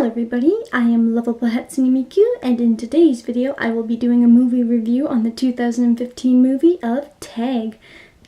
Hello everybody, I am Lovable Hatsune Miku, and in today's video I will be doing a movie review on the 2015 movie of Tag.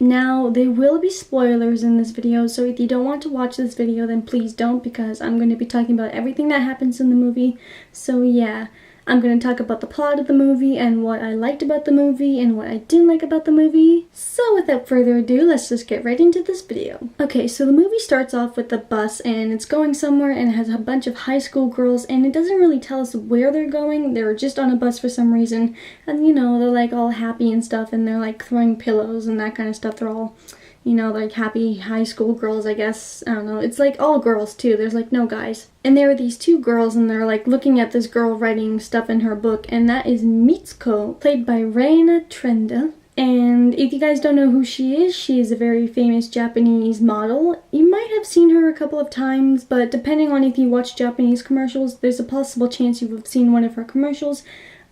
Now, there will be spoilers in this video, so if you don't want to watch this video then please don't, because I'm going to be talking about everything that happens in the movie. So yeah, I'm going to talk about the plot of the movie and what I liked about the movie and what I didn't like about the movie. So without further ado, let's just get right into this video. Okay, so the movie starts off with the bus and it's going somewhere and it has a bunch of high school girls, and it doesn't really tell us where they're going. They're just on a bus for some reason, and you know, they're like all happy and stuff, and they're like throwing pillows and that kind of stuff. They're all, you know, like happy high school girls, I guess. I don't know. It's like all girls too. There's like no guys. And there are these two girls and they're like looking at this girl writing stuff in her book, and that is Mitsuko, played by Reina Trenda. And if you guys don't know who she is a very famous Japanese model. You might have seen her a couple of times, but depending on if you watch Japanese commercials, there's a possible chance you've seen one of her commercials.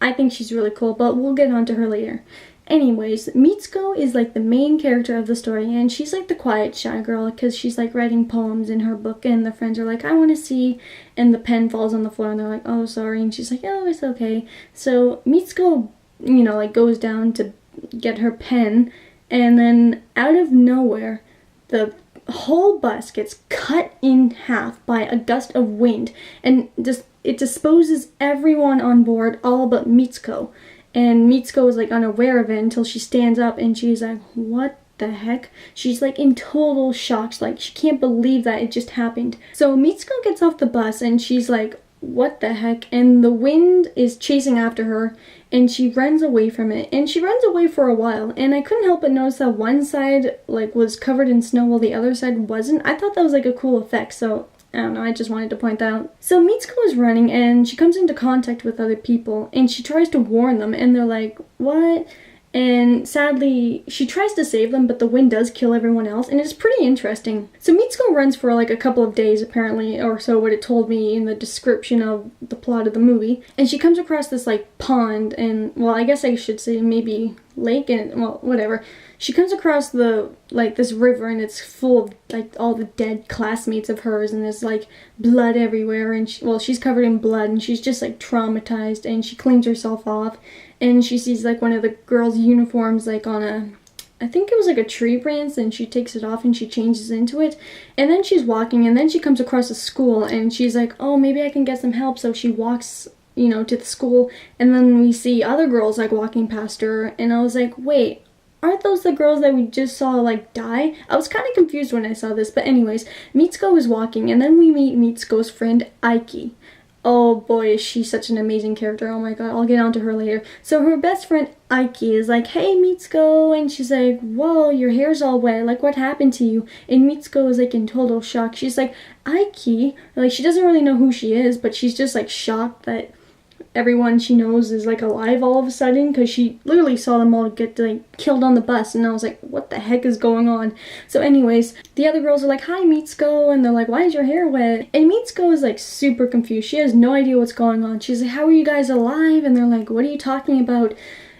I think she's really cool, but we'll get on to her later. Anyways, Mitsuko is like the main character of the story, and she's like the quiet, shy girl because she's like writing poems in her book, and the friends are like, I want to see, and the pen falls on the floor and they're like, oh sorry, and she's like, oh it's okay. So Mitsuko, you know, like goes down to get her pen, and then out of nowhere the whole bus gets cut in half by a gust of wind, and just it disposes everyone on board all but Mitsuko. And Mitsuko is like unaware of it until she stands up and she's like, what the heck? She's like in total shock, like she can't believe that it just happened. So Mitsuko gets off the bus and she's like, what the heck? And the wind is chasing after her and she runs away from it, and she runs away for a while, and I couldn't help but notice that one side like was covered in snow while the other side wasn't. I thought that was like a cool effect, so I don't know, I just wanted to point that out. So Mitsuko is running and she comes into contact with other people and she tries to warn them, and they're like, what? And sadly, she tries to save them, but the wind does kill everyone else, and it's pretty interesting. So Mitsuko runs for like a couple of days, apparently, or so what it told me in the description of the plot of the movie. And she comes across this like pond, and well, I guess I should say maybe lake, and well, whatever. She comes across the like this river, and it's full of like all the dead classmates of hers, and there's like blood everywhere, and she's covered in blood, and she's just like traumatized, and she cleans herself off, and she sees like one of the girls' uniforms like on a, I think it was like a tree branch, and she takes it off and she changes into it, and then she's walking, and then she comes across a school, and she's like, oh, maybe I can get some help. So she walks, you know, to the school, and then we see other girls like walking past her, and I was like, wait, aren't those the girls that we just saw like die? I was kind of confused when I saw this, but anyways, Mitsuko is walking, and then we meet Mitsuko's friend Aiki. Oh boy, is she such an amazing character. Oh my god, I'll get onto her later. So her best friend Aiki is like, hey Mitsuko, and she's like, whoa, your hair's all wet, like what happened to you? And Mitsuko is like in total shock. She's like, Aiki? Like she doesn't really know who she is, but she's just like shocked that everyone she knows is like alive all of a sudden, because she literally saw them all get like killed on the bus, and I was like, what the heck is going on? So anyways, the other girls are like, hi Mitsuko, and they're like, why is your hair wet? And Mitsuko is like super confused. She has no idea what's going on. She's like, how are you guys alive? And they're like, what are you talking about?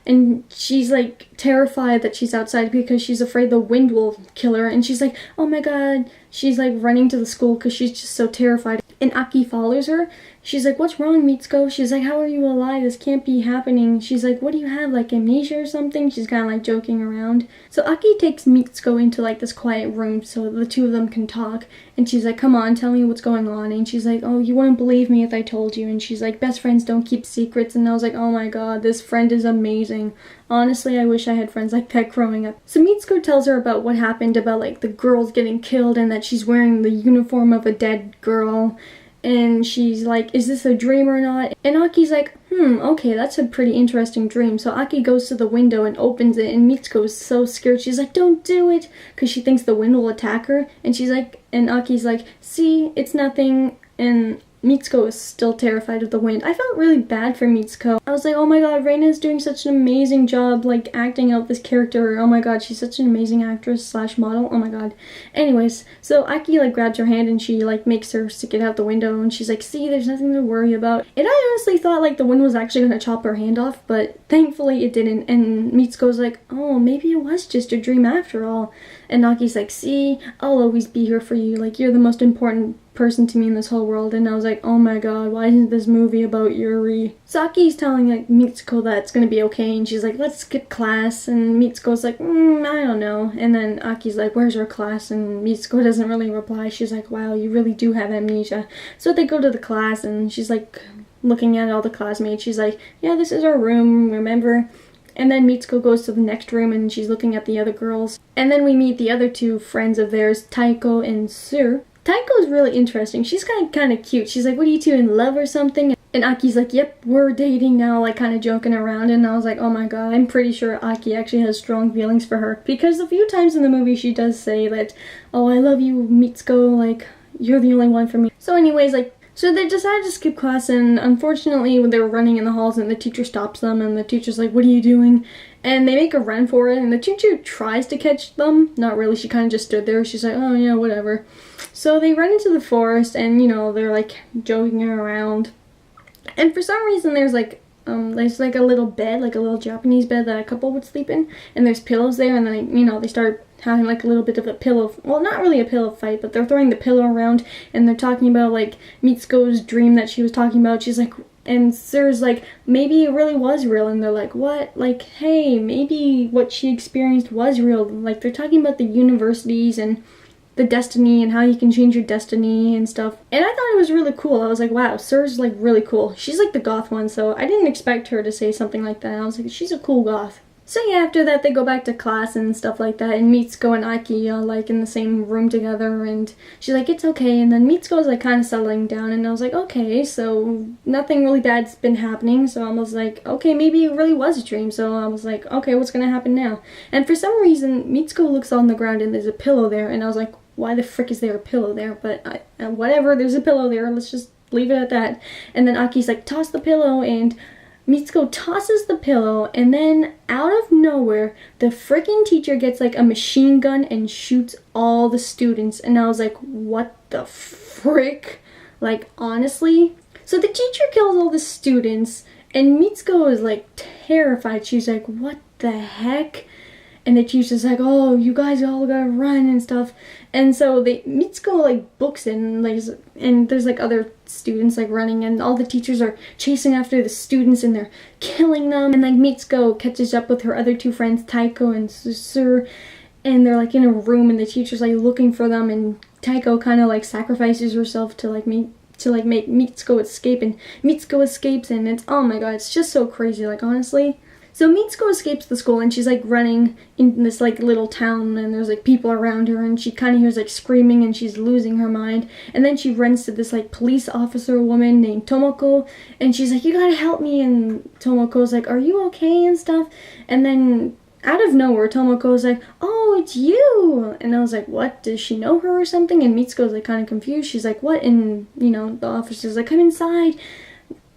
And she's like terrified that she's outside because she's afraid the wind will kill her, and she's like, oh my god. She's like running to the school because she's just so terrified. And Aki follows her. She's like, what's wrong, Mitsuko? She's like, how are you alive? This can't be happening. She's like, what do you have, like amnesia or something? She's kind of like joking around. So Aki takes Mitsuko into like this quiet room so the two of them can talk. And she's like, come on, tell me what's going on. And she's like, oh, you wouldn't believe me if I told you. And she's like, best friends don't keep secrets. And I was like, oh my god, this friend is amazing. Honestly, I wish I had friends like that growing up. So Mitsuko tells her about what happened, about like the girls getting killed, and that she's wearing the uniform of a dead girl. And she's like, is this a dream or not? And Aki's like, okay, that's a pretty interesting dream. So Aki goes to the window and opens it, and Mitsuko is so scared. She's like, don't do it, because she thinks the wind will attack her. And she's like, and Aki's like, see, it's nothing. And Mitsuko is still terrified of the wind. I felt really bad for Mitsuko. I was like, oh my god, Reina is doing such an amazing job like acting out this character. Oh my god, she's such an amazing actress slash model. Oh my god. Anyways, so Aki like grabs her hand and she like makes her stick it out the window, and she's like, see, there's nothing to worry about. And I honestly thought like the wind was actually gonna chop her hand off, but thankfully it didn't. And Mitsuko's like, oh, maybe it was just a dream after all. And Aki's like, see, I'll always be here for you. Like, you're the most important person to me in this whole world, and I was like, oh my god, why isn't this movie about Yuri? Saki's telling like Mitsuko that it's gonna be okay, and she's like, let's skip class, and Mitsuko's like, I don't know, and then Aki's like, where's our class? And Mitsuko doesn't really reply. She's like, wow, you really do have amnesia. So they go to the class, and she's like looking at all the classmates. She's like, yeah, this is our room, remember? And then Mitsuko goes to the next room and she's looking at the other girls. And then we meet the other two friends of theirs, Taiko and Sur. Taiko is really interesting. She's kind of cute. She's like, what are you two, in love or something? And Aki's like, yep, we're dating now, like kind of joking around. And I was like, oh my god, I'm pretty sure Aki actually has strong feelings for her. Because a few times in the movie she does say that, oh, I love you, Mitsuko, like, you're the only one for me. So anyways, like, so they decided to skip class, and unfortunately when they were running in the halls and the teacher stops them, and the teacher's like, what are you doing? And they make a run for it, and the teacher tries to catch them. Not really, she kind of just stood there. She's like, oh yeah, whatever. So they run into the forest, and you know, they're like joking around. And for some reason there's like a little bed, like a little Japanese bed that a couple would sleep in, and there's pillows there, and then, you know, they start having like a little bit of a pillow, well, not really a pillow fight, but they're throwing the pillow around, and they're talking about like Mitsuko's dream that she was talking about. She's like, and Sur's like, maybe it really was real, and they're like, what? Like, hey, maybe what she experienced was real. Like, they're talking about the universities and the destiny and how you can change your destiny and stuff. And I thought it was really cool. I was like, wow, Sur's like really cool. She's like the goth one, so I didn't expect her to say something like that. I was like, she's a cool goth. So yeah, after that they go back to class and stuff like that, and Mitsuko and Aki are like in the same room together, and she's like, it's okay. And then Mitsuko's like kind of settling down, and I was like, okay, so nothing really bad's been happening. So I was like, okay, maybe it really was a dream. So I was like, okay, what's gonna happen now? And for some reason Mitsuko looks on the ground and there's a pillow there, and I was like, why the frick is there a pillow there? But whatever, there's a pillow there, let's just leave it at that. And then Aki's like, toss the pillow, and Mitsuko tosses the pillow, and then out of nowhere the freaking teacher gets like a machine gun and shoots all the students. And I was like, what the frick? Like, honestly? So the teacher kills all the students, and Mitsuko is like terrified. She's like, what the heck? And the teacher's like, oh, you guys all gotta run and stuff. And so Mitsuko like books it, and there's like other students like running, and all the teachers are chasing after the students and they're killing them. And like Mitsuko catches up with her other two friends, Taiko and Susur, and they're like in a room, and the teacher's like looking for them, and Taiko kind of like sacrifices herself to make Mitsuko escape, and Mitsuko escapes, and it's, oh my god, it's just so crazy, like, honestly. So Mitsuko escapes the school, and she's like running in this like little town, and there's like people around her, and she kind of hears like screaming, and she's losing her mind. And then she runs to this like police officer woman named Tomoko, and she's like, you gotta help me. And Tomoko's like, are you okay and stuff? And then out of nowhere Tomoko's like, oh, it's you. And I was like, what, does she know her or something? And Mitsuko's like kind of confused. She's like, what? And you know, the officer's like, come inside.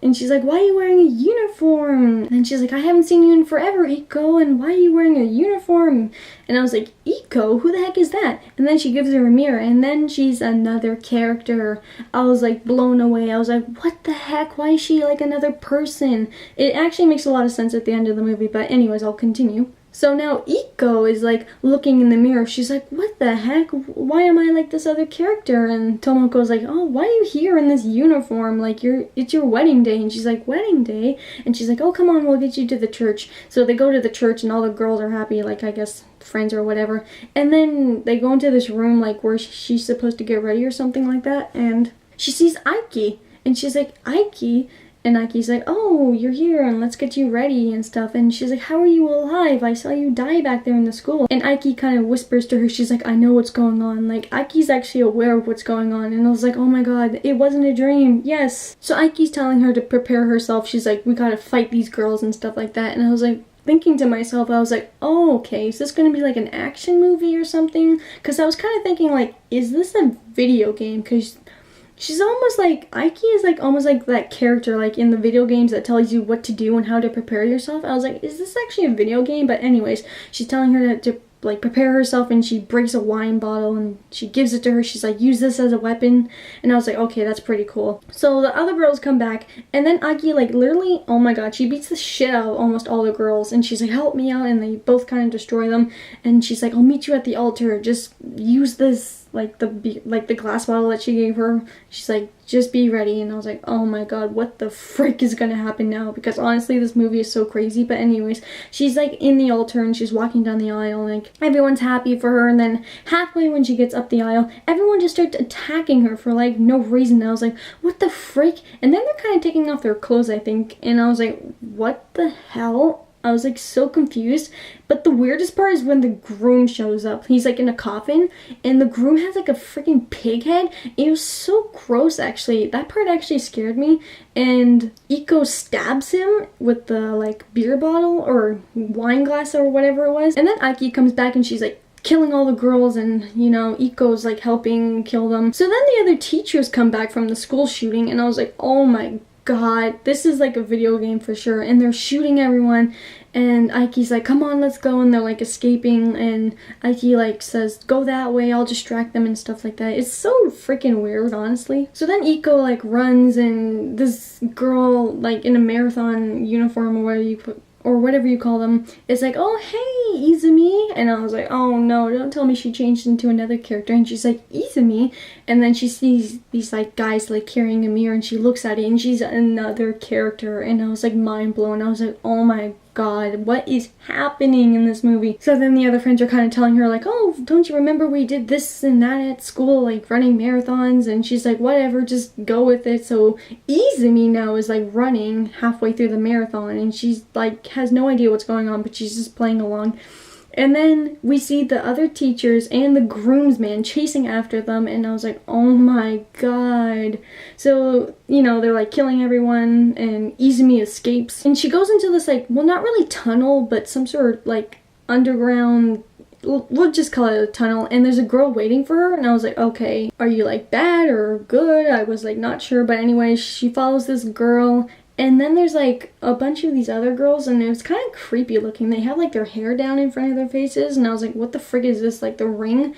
And she's like, why are you wearing a uniform? And she's like, I haven't seen you in forever, Iko, and why are you wearing a uniform? And I was like, Iko? Who the heck is that? And then she gives her a mirror, and then she's another character. I was like blown away. I was like, what the heck? Why is she like another person? It actually makes a lot of sense at the end of the movie, but anyways, I'll continue. So now Iko is like looking in the mirror. She's like, what the heck? Why am I like this other character? And Tomoko's like, oh, why are you here in this uniform? Like, it's your wedding day. And she's like, wedding day? And she's like, oh, come on, we'll get you to the church. So they go to the church, and all the girls are happy, like, I guess friends or whatever. And then they go into this room like where she's supposed to get ready or something like that. And she sees Aiki, and she's like, Aiki? And Aiki's like, oh, you're here, and let's get you ready and stuff. And she's like, how are you alive? I saw you die back there in the school. And Aiki kind of whispers to her, she's like, I know what's going on. Like, Aiki's actually aware of what's going on. And I was like, oh my god, it wasn't a dream. Yes. So Aiki's telling her to prepare herself. She's like, we gotta fight these girls and stuff like that. And I was like, thinking to myself, I was like, oh, okay, is this gonna be like an action movie or something? Because I was kind of thinking, like, is this a video game? Because she's almost like, Aiki is like almost like that character like in the video games that tells you what to do and how to prepare yourself. I was like, is this actually a video game? But anyways, she's telling her to like prepare herself, and she breaks a wine bottle and she gives it to her. She's like, use this as a weapon. And I was like, okay, that's pretty cool. So the other girls come back, and then Aiki like literally, oh my god, she beats the shit out of almost all the girls, and she's like, help me out, and they both kind of destroy them. And she's like, I'll meet you at the altar, just use this like the glass bottle that she gave her. She's like, just be ready. And I was like, oh my god, what the frick is gonna happen now? Because honestly, this movie is so crazy. But anyways, she's like in the altar and she's walking down the aisle, like everyone's happy for her, and then halfway when she gets up the aisle, everyone just starts attacking her for like no reason. And I was like, what the frick? And then they're kind of taking off their clothes, I think, and I was like, what the hell? I was like so confused. But the weirdest part is when the groom shows up. He's like in a coffin and the groom has like a freaking pig head. It was so gross, actually. That part actually scared me. And Iko stabs him with the like beer bottle or wine glass or whatever it was. And then Aki comes back and she's like killing all the girls, and you know, Iko's like helping kill them. So then the other teachers come back from the school shooting and I was like, oh my god, this is like a video game for sure. And they're shooting everyone and Aiki's like, come on, let's go, and they're like escaping, and Aiki like says, go that way, I'll distract them and stuff like that. It's so freaking weird, honestly. So then Iko like runs, and this girl like in a marathon uniform or whatever you call them is like, oh hey Izumi, and I was like, oh no, don't tell me she changed into another character. And she's like, Izumi, and then she sees these like guys like carrying a mirror and she looks at it and she's another character, and I was like mind blown. I was like, oh my god, what is happening in this movie? So then the other friends are kind of telling her like, oh, don't you remember we did this and that at school, like running marathons? And she's like, whatever, just go with it. So Izumi now is like running halfway through the marathon and she's like has no idea what's going on, but she's just playing along. And then we see the other teachers and the groomsman chasing after them, and I was like, oh my god. So, you know, they're like killing everyone, and Izumi escapes. And she goes into this like, well, not really tunnel, but some sort of like underground, we'll just call it a tunnel, and there's a girl waiting for her, and I was like, okay, are you like bad or good? I was like not sure, but anyway, she follows this girl. And then there's like a bunch of these other girls, and it was kind of creepy looking. They had like their hair down in front of their faces, and I was like, what the frick is this, like the ring?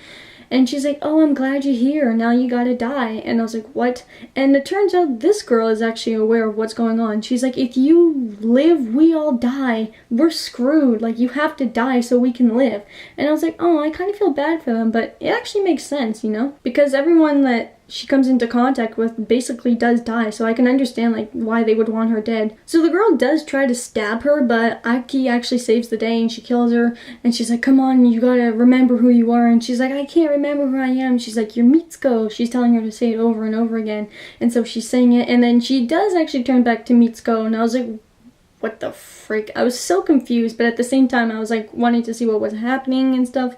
And she's like, oh, I'm glad you're here, now you gotta die. And I was like, what? And it turns out this girl is actually aware of what's going on. She's like, if you live, we all die. We're screwed, like you have to die so we can live. And I was like, oh, I kind of feel bad for them, but it actually makes sense, you know? Because everyone that she comes into contact with basically does die, so I can understand like why they would want her dead. So the girl does try to stab her, but Aki actually saves the day and she kills her, and she's like, come on, you gotta remember who you are. And she's like, I can't remember who I am. She's like, you're Mitsuko. She's telling her to say it over and over again, and so she's saying it, and then she does actually turn back to Mitsuko, and I was like, what the frick? I was so confused, but at the same time I was like wanting to see what was happening and stuff.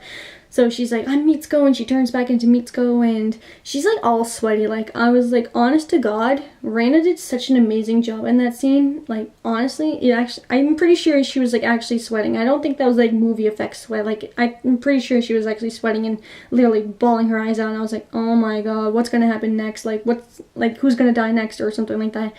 So she's like, I'm Mitsuko, and she turns back into Mitsuko, and she's like all sweaty. Like, I was like, honest to God, Reina did such an amazing job in that scene. Like, honestly, I'm pretty sure she was like actually sweating. I don't think that was like movie effects sweat. Like, I'm pretty sure she was actually sweating and literally bawling her eyes out, and I was like, oh my god, what's gonna happen next? Like, who's gonna die next or something like that.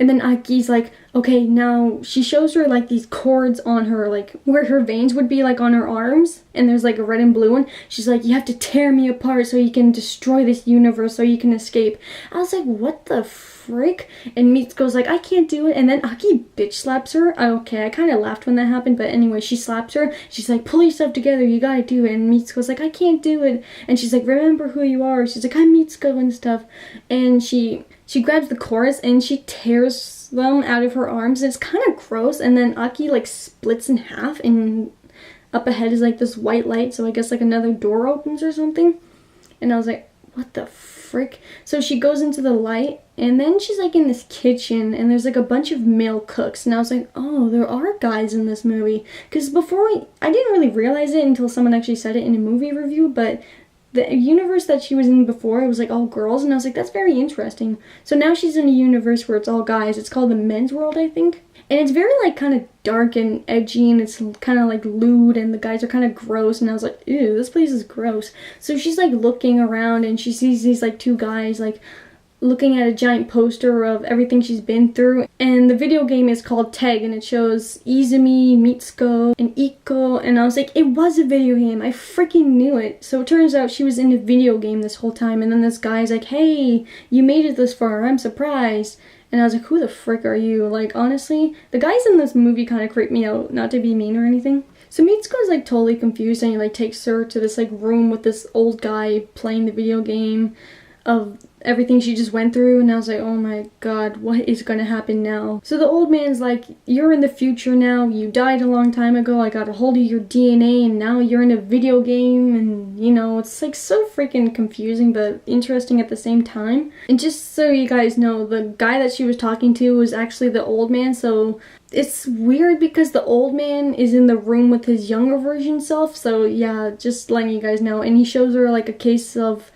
And then Aki's like, okay, now she shows her like these cords on her, like where her veins would be like on her arms, and there's like a red and blue one. She's like, you have to tear me apart so you can destroy this universe so you can escape. I was like, what the frick? And Mitsuko's like, I can't do it. And then Aki bitch slaps her. Okay, I kind of laughed when that happened, but anyway, she slaps her. She's like, pull yourself together, you gotta do it. And Mitsuko's like, I can't do it. And she's like, remember who you are. She's like, I'm Mitsuko and stuff. And she grabs the cords and she tears them out of her arms. It's kind of gross. And then Aki like splits in half, and up ahead is like this white light, so I guess like another door opens or something. And I was like, what the frick? So she goes into the light, and then she's like in this kitchen, and there's like a bunch of male cooks, and I was like, oh, there are guys in this movie. Because I didn't really realize it until someone actually said it in a movie review, but the universe that she was in before, it was like all girls, and I was like, that's very interesting. So now she's in a universe where it's all guys. It's called the men's world, I think. And it's very like kind of dark and edgy, and it's kind of like lewd, and the guys are kind of gross, and I was like, ew, this place is gross. So she's like looking around, and she sees these like two guys like looking at a giant poster of everything she's been through. And the video game is called Tag, and it shows Izumi, Mitsuko, and Iko, and I was like, it was a video game, I freaking knew it. So it turns out she was in a video game this whole time, and then this guy's like, hey, you made it this far, I'm surprised. And I was like, who the frick are you? Like, honestly, the guys in this movie kind of creep me out, not to be mean or anything. So Mitsuko's like totally confused, and he like takes her to this like room with this old guy playing the video game of everything she just went through, and I was like, oh my god, what is gonna happen now? So the old man's like, you're in the future now, you died a long time ago, I got a hold of your DNA, and now you're in a video game, and you know, it's like so freaking confusing but interesting at the same time. And just so you guys know, the guy that she was talking to was actually the old man, so it's weird because the old man is in the room with his younger version self, so yeah, just letting you guys know. And he shows her like a case of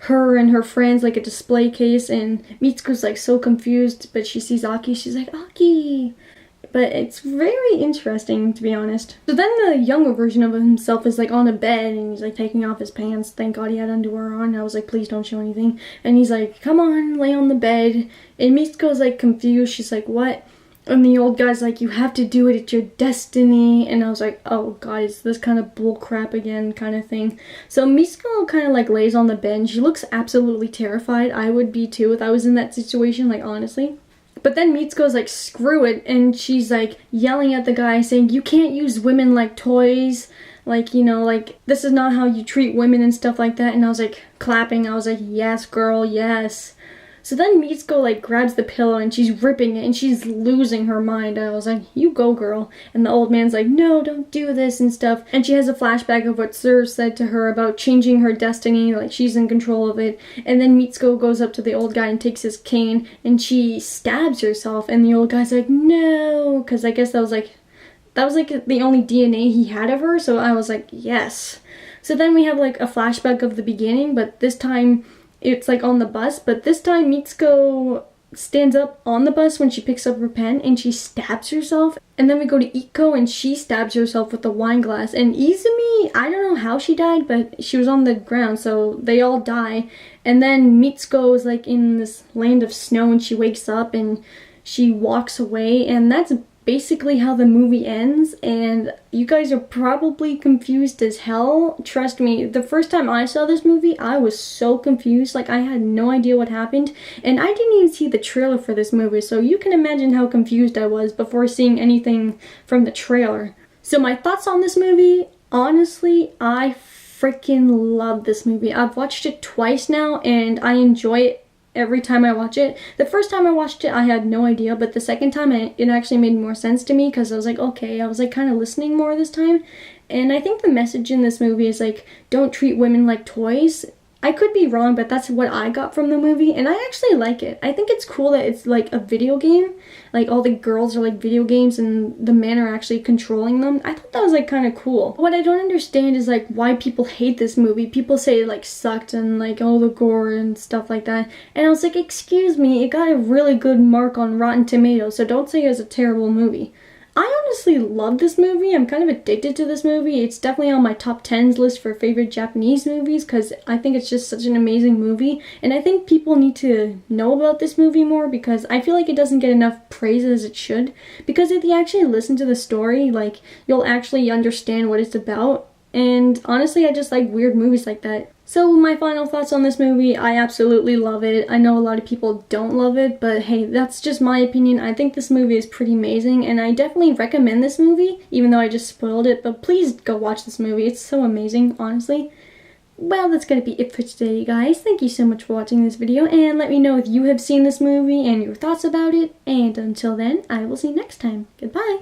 her and her friends, like a display case, and Mitsuko's like so confused, but she sees Aki, she's like, Aki! But it's very interesting, to be honest. So then the younger version of himself is like on a bed, and he's like taking off his pants. Thank god he had underwear on. I was like, please don't show anything. And he's like, come on, lay on the bed. And Mitsuko's like confused, she's like, what? And the old guy's like, you have to do it, it's your destiny. And I was like, oh god, it's this kind of bull crap again kind of thing. So Mitsuko kind of like lays on the bed, and she looks absolutely terrified. I would be too if I was in that situation, like honestly. But then Mitsuko's like, screw it, and she's like yelling at the guy saying, you can't use women like toys. Like, you know, like, this is not how you treat women and stuff like that. And I was like clapping, I was like, yes girl, yes. So then Mitsuko like grabs the pillow and she's ripping it and she's losing her mind. I was like, you go girl. And the old man's like, no, don't do this and stuff. And she has a flashback of what Sir said to her about changing her destiny, like she's in control of it. And then Mitsuko goes up to the old guy and takes his cane and she stabs herself. And the old guy's like, no, because I guess that was like the only DNA he had of her. So I was like, yes. So then we have like a flashback of the beginning, but this time it's like on the bus, but this time Mitsuko stands up on the bus when she picks up her pen and she stabs herself. And then we go to Iko and she stabs herself with a wine glass. And Izumi, I don't know how she died, but she was on the ground, so they all die. And then Mitsuko is like in this land of snow and she wakes up and she walks away, and that's basically how the movie ends. And you guys are probably confused as hell. Trust me, the first time I saw this movie, I was so confused. Like, I had no idea what happened. And I didn't even see the trailer for this movie, so you can imagine how confused I was before seeing anything from the trailer. So my thoughts on this movie, honestly, I freaking love this movie. I've watched it twice now, and I enjoy it every time I watch it. The first time I watched it, I had no idea, but the second time it actually made more sense to me because I was like, okay, I was like kind of listening more this time. And I think the message in this movie is like, don't treat women like toys. I could be wrong, but that's what I got from the movie, and I actually like it. I think it's cool that it's like a video game. Like, all the girls are like video games and the men are actually controlling them. I thought that was like kind of cool. What I don't understand is like why people hate this movie. People say it like sucked and like all the gore and stuff like that. And I was like, excuse me, it got a really good mark on Rotten Tomatoes, so don't say it's a terrible movie. I honestly love this movie. I'm kind of addicted to this movie. It's definitely on my top 10s list for favorite Japanese movies because I think it's just such an amazing movie. And I think people need to know about this movie more because I feel like it doesn't get enough praise as it should. Because if you actually listen to the story, like, you'll actually understand what it's about. And honestly, I just like weird movies like that. So my final thoughts on this movie, I absolutely love it. I know a lot of people don't love it, but hey, that's just my opinion. I think this movie is pretty amazing, and I definitely recommend this movie, even though I just spoiled it, but please go watch this movie. It's so amazing, honestly. Well, that's gonna be it for today, guys. Thank you so much for watching this video, and let me know if you have seen this movie and your thoughts about it. And until then, I will see you next time. Goodbye!